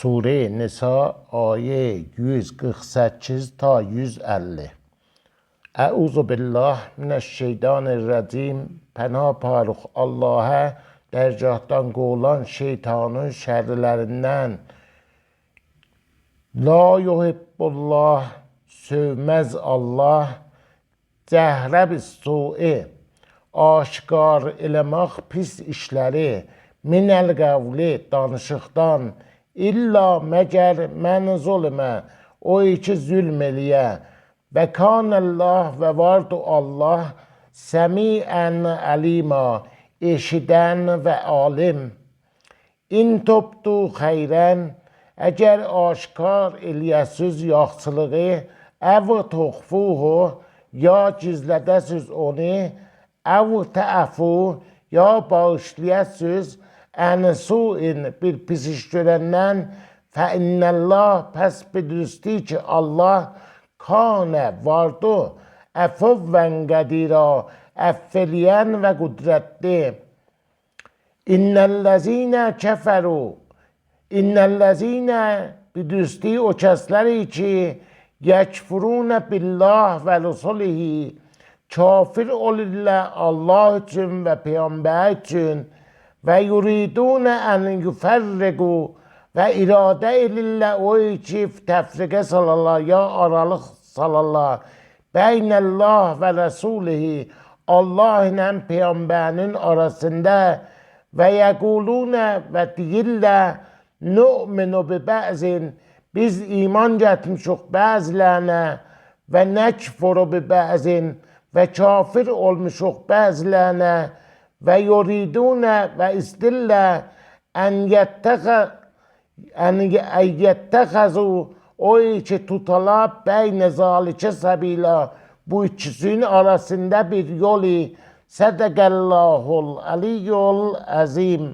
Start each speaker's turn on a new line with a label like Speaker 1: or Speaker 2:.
Speaker 1: Sure Nisa aye 148 ta 150. Euzu billah mineşşeytanirracim. Pənah parıq Allah'a dərgahdan qovulan şeytanın şərlərindən. La yuhibbullah, sövməz Allah, cəhrə bis-su'i, aşkar eləmək pis işləri, minəl qəvli, danışıqdan, illa məgər mən zulmə, o iki zülm eləyə, və kanəllah və vardı Allah, səmiən əlima, eşidən və alim. İn tubdu xeyrən, əgər aşkar eləyəsiz yaxşılığı, əv tuxfuhu, ya gizlədəsiz onu, əv təəfu, ya bağışlayəsiz, ən-suin bir pis iş görəndən, fə innəllah, pəs bilirsti ki Allah, kanə vardı, əfuvvən qədira, əff eləyən və qüdrətli. İnnəl-ləzinə kəfəru, İnnəl-ləzinə bilirsti o kəsləri ki, yəkfurunə billah və rəsulihi, kafir olurlar Allah üçün və Peyğəmbər üçün, və yuridunə ən yüfərriqu, və iradə edirlər o ki, təfriqə salarlar, ya aralıq salarlar, beynəllah və rəsulihi, Allah ilə Peyğəmbərinin arasında, və yəqulunə və deyirlər, nu'minu bi bəzin, biz iman gətirmişik bəzilərinə, və nəkfuru bi bəzin, və kafir olmuşuq bəzilərinə, və yuridunə və istillər, ən yettəxəzu, o ki tutalar bəynə zalikə səbila, bu ikisinin arasında bir yolu, sədəqəllahul aliyyul əzim.